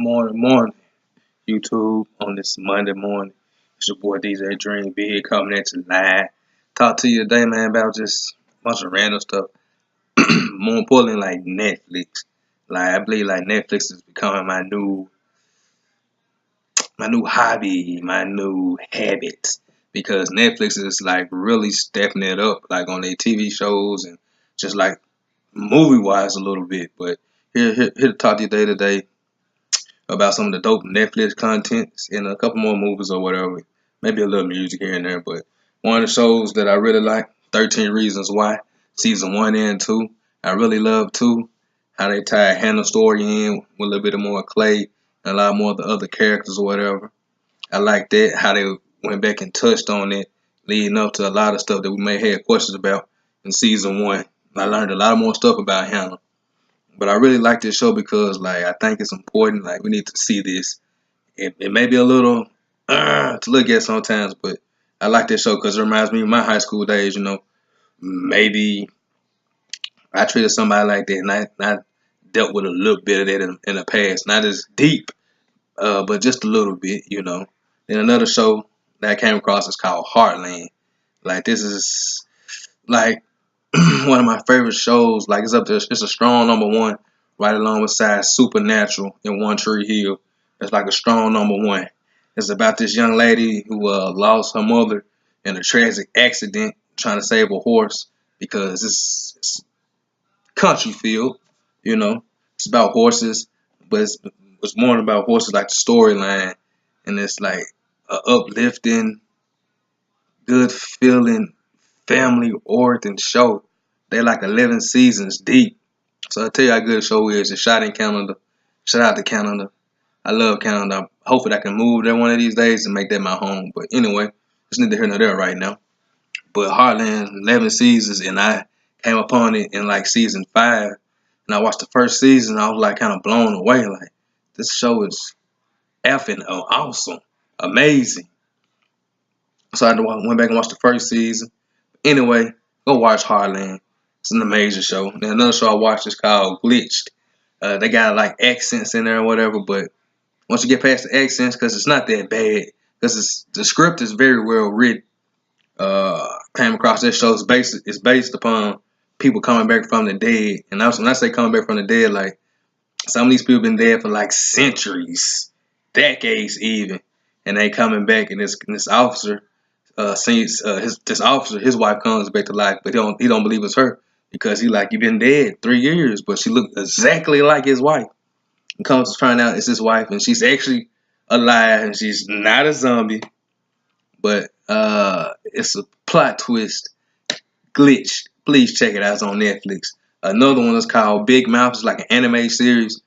Morning, YouTube on this Monday morning. It's your boy DJ Dream Big coming at you live. Talk to you today, man, about just a bunch of random stuff. More importantly, like Netflix. Like I believe like Netflix is becoming my new hobby, my new habit. Because Netflix is like really stepping it up, like on their TV shows and just like movie wise a little bit. But here to talk to you today about some of the dope Netflix contents and a couple more movies or whatever. Maybe a little music here and there, but one of the shows that I really like, 13 Reasons Why, season 1 and 2. I really love 2, how they tied Hannah's story in with a little bit of more Clay and a lot more of the other characters or whatever. I like that, how they went back and touched on it, leading up to a lot of stuff that we may have questions about in season 1. I learned a lot more stuff about Hannah. But I really like this show because, like, I think it's important. Like, we need to see this. It may be a little to look at sometimes, but I like this show because it reminds me of my high school days. Maybe I treated somebody like that, and I dealt with a little bit of that in the past. Not as deep, but just a little bit. Then another show that I came across is called Heartland. Like, this is like one of my favorite shows. Like it's up there. It's a strong number one, right along with side Supernatural and One Tree Hill. It's like a strong number one. It's about this young lady who lost her mother in a tragic accident trying to save a horse because it's country field. You know, it's about horses, but it's more about horses, like the storyline, and it's like a uplifting, good feeling family origin show. They like 11 seasons deep. So I tell you how good the show is. It's shot in Canada. Shout out to Canada. I love Canada. Hopefully I can move there one of these days and make that my home. But anyway, just need to hear no there right now. But Heartland, 11 seasons, and I came upon it in like season 5. And I watched the first season. I was like kind of blown away. Like, this show is effing awesome. Amazing. So I went back and watched the first season. Anyway, go watch Heartland. It's an amazing show. Then another show I watched is called Glitched. They got like accents in there or whatever, but once you get past the accents, because it's not that bad, because the script is very well written. Came across this show is based upon people coming back from the dead, and when I say coming back from the dead, like some of these people been dead for like centuries, decades even, and they coming back, and this officer sees this officer, his wife comes back to life, but he don't believe it's her because he like, you been dead 3 years, but she looked exactly like his wife. And comes to find out it's his wife, and she's actually alive, and she's not a zombie, but it's a plot twist. Glitch. Please check it out. It's on Netflix. Another one is called Big Mouth. It's like an anime series.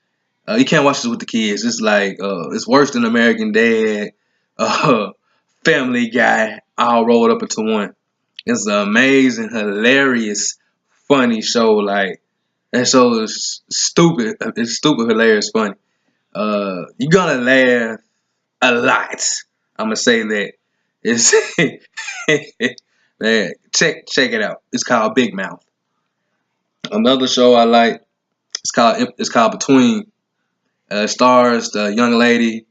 You can't watch this with the kids. It's like it's worse than American Dad, uh, Family Guy, all rolled up into one. It's an amazing, hilarious, funny show. Like, that show is stupid. It's stupid, hilarious, funny. You're gonna laugh a lot. I'm gonna say that. It's man, check it out. It's called Big Mouth. Another show I like. It's called Between. It stars the young lady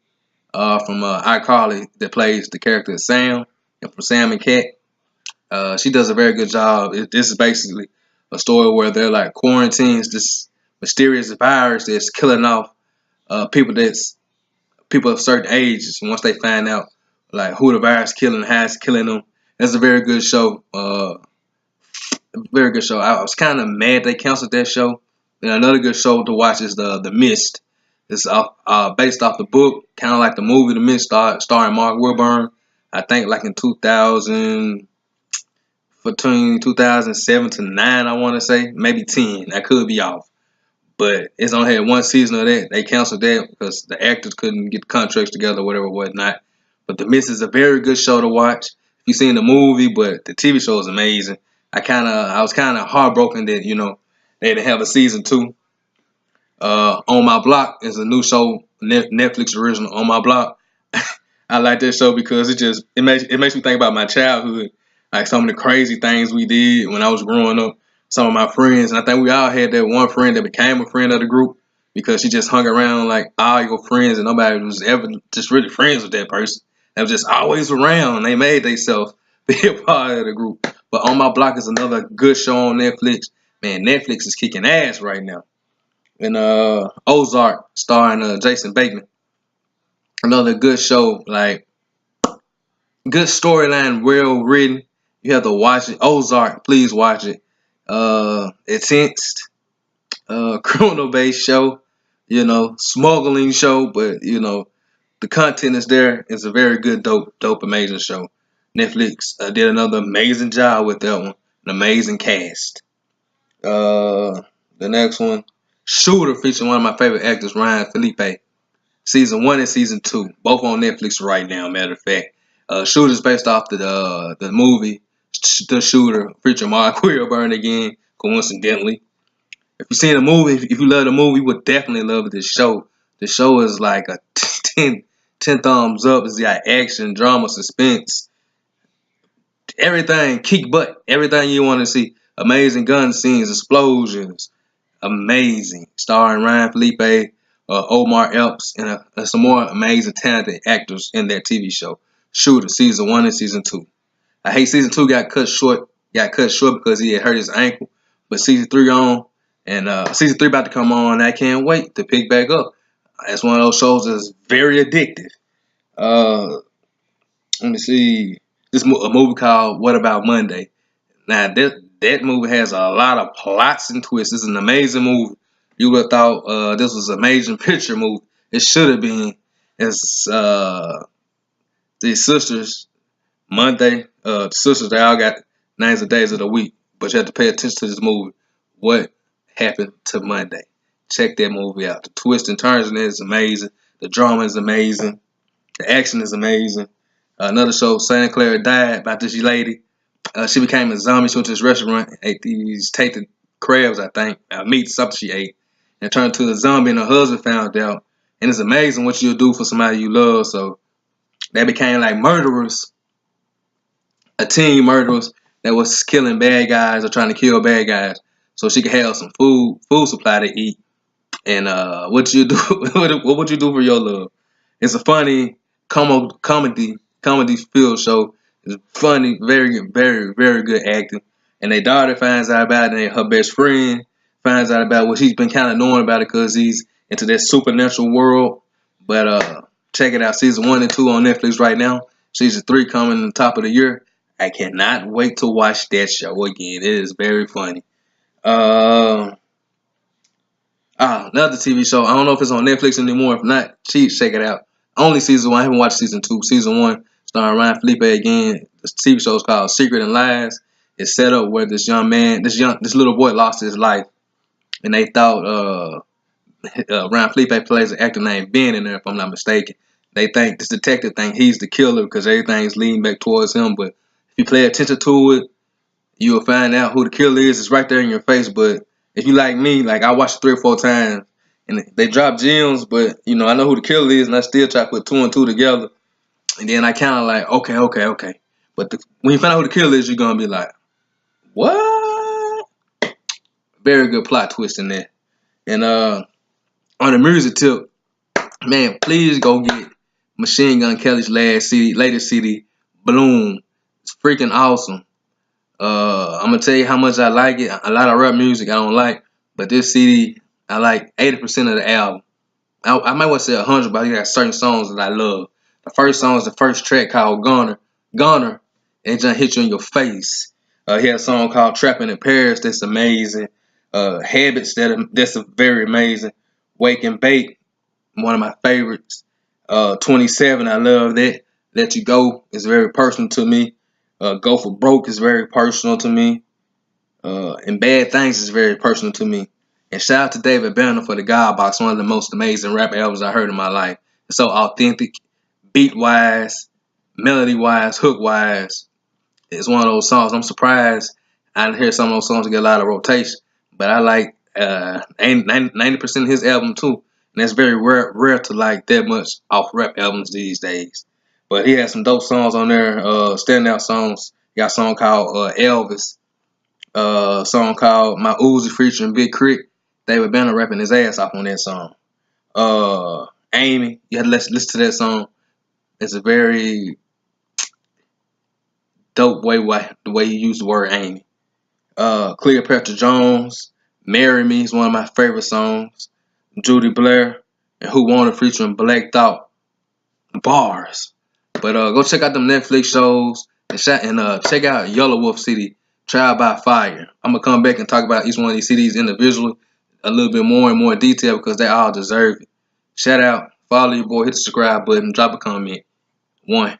from iCarly that plays the character Sam, and from Sam and Cat. She does a very good job. This is basically a story where they're like quarantines this mysterious virus that's killing off people of certain ages. Once they find out like who the virus killing, how it's killing them, it's a very good show. Very good show. I was kind of mad they canceled that show. And another good show to watch is the Mist. It's based off the book, kind of like the movie The Mist, starring Mark Wahlberg. I think like in 2000, between 2007 to 9, I want to say, maybe 10. I could be off, but it's only had one season of that. They canceled that because the actors couldn't get contracts together, whatever, whatnot. But The Mist is a very good show to watch. You've seen the movie, but the TV show is amazing. I was kind of heartbroken that they didn't have a season 2. On My Block is a new show, Netflix original. On My Block, I like that show because it makes me think about my childhood, like some of the crazy things we did when I was growing up. Some of my friends, and I think we all had that one friend that became a friend of the group. because she just hung around like all your friends and nobody was ever just really friends with that person. They was just always around. They made themselves be a part of the group. But On My Block is another good show on Netflix. Man, Netflix is kicking ass right now. And Ozark, starring Jason Bateman, another good show. Like good storyline, well written. You have to watch it. Ozark, please watch it. Intense, criminal based show. Smuggling show, but the content is there. It's a very good, dope, amazing show. Netflix did another amazing job with that one. An amazing cast. The next one, Shooter, featuring one of my favorite actors, Ryan Felipe. Season 1 and season 2, both on Netflix right now. Matter of fact, Shooter's based off the movie The Shooter, featuring Mark Wahlberg again. Coincidentally, if you've seen the movie, if you love the movie, you would definitely love this show. The show is like a 10 thumbs up. It's got action, drama, suspense, everything, kick butt, everything you want to see. Amazing gun scenes, explosions, amazing. Starring Ryan Felipe, Omar Epps, and some more amazing, talented actors in that TV show. Shooter, season 1 and season 2. I hate season 2 got cut short. Got cut short because he had hurt his ankle. But season 3 on, and season 3 about to come on. I can't wait to pick back up. It's one of those shows that's very addictive. Uh, Let me see. A movie called What About Monday. Now that movie has a lot of plots and twists. It's an amazing movie. You would have thought this was a major picture movie. It should have been. It's these sisters Monday. The sisters, they all got names of days of the week, but you have to pay attention to this movie. What happened to Monday? Check that movie out. The twists and turns in it is amazing. The drama is amazing. The action is amazing. Another show, Santa Clara Diet, about this lady. She became a zombie. She went to this restaurant, ate these tainted crabs, I think, meat, something she ate, and turned into a zombie. And her husband found out. And it's amazing what you'll do for somebody you love. So they became like murderers, a team murderers that was killing bad guys or trying to kill bad guys. So she could have some food supply to eat. And what you do? What would you do for your love? It's a funny comedy field show. It's funny, very, very, very good acting. And their daughter finds out about it, and her best friend finds out about what she's been kind of knowing about it because he's into that supernatural world. But check it out, season 1 and 2 on Netflix right now. Season 3 coming on the top of the year. I cannot wait to watch that show again. It is very funny. Another TV show. I don't know if it's on Netflix anymore. If not, check it out. Only season 1. I haven't watched season 2. Season 1, starring Ryan Felipe again. The TV show is called Secret and Lies. It's set up where this little boy lost his life, and they thought Ryan Felipe plays an actor named Ben in there, if I'm not mistaken. They think this detective think he's the killer because everything's leading back towards him. But if you pay attention to it, you will find out who the killer is. It's right there in your face. But if you like me, like I watched it 3 or 4 times, and they drop gems, but I know who the killer is, and I still try to put 2 and 2 together. And then I kind of like, okay. But when you find out who the killer is, you're gonna be like, what? Very good plot twist in there. And on the music tip, man, please go get Machine Gun Kelly's latest CD, Bloom. It's freaking awesome. I'm gonna tell you how much I like it. A lot of rap music I don't like, but this CD I like 80% of the album. I might want to say 100, but I got certain songs that I love. The first song is the first track called Goner. It just hit you in your face. He had a song called Trapping in Paris that's amazing. Habits that's very amazing. Wake and Bake, one of my favorites. 27, I love that. Let You Go is very personal to me. Go for Broke is very personal to me. And Bad Things is very personal to me. And shout out to David Banner for the God Box, one of the most amazing rap albums I heard in my life. It's so authentic, beat wise, melody wise, hook wise. It's one of those songs. I'm surprised I didn't hear some of those songs get a lot of rotation. But I like 90% of his album too. And that's very rare to like that much off rap albums these days. But he has some dope songs on there, standout songs. He got a song called Elvis, song called My Uzi featuring Big Crit. David Banner rapping his ass off on that song. Amy, you had to listen to that song. It's a very dope the way he used the word Amy. Cleopatra Jones, Marry Me is one of my favorite songs. Judy Blair and Who Want It featuring Black Thought. Bars. But go check out them Netflix shows and check out Yellow Wolf City, Trial by Fire. I'm gonna come back and talk about each one of these CDs individually a little bit more and more detail because they all deserve it. Shout out, follow your boy, hit the subscribe button, drop a comment. One.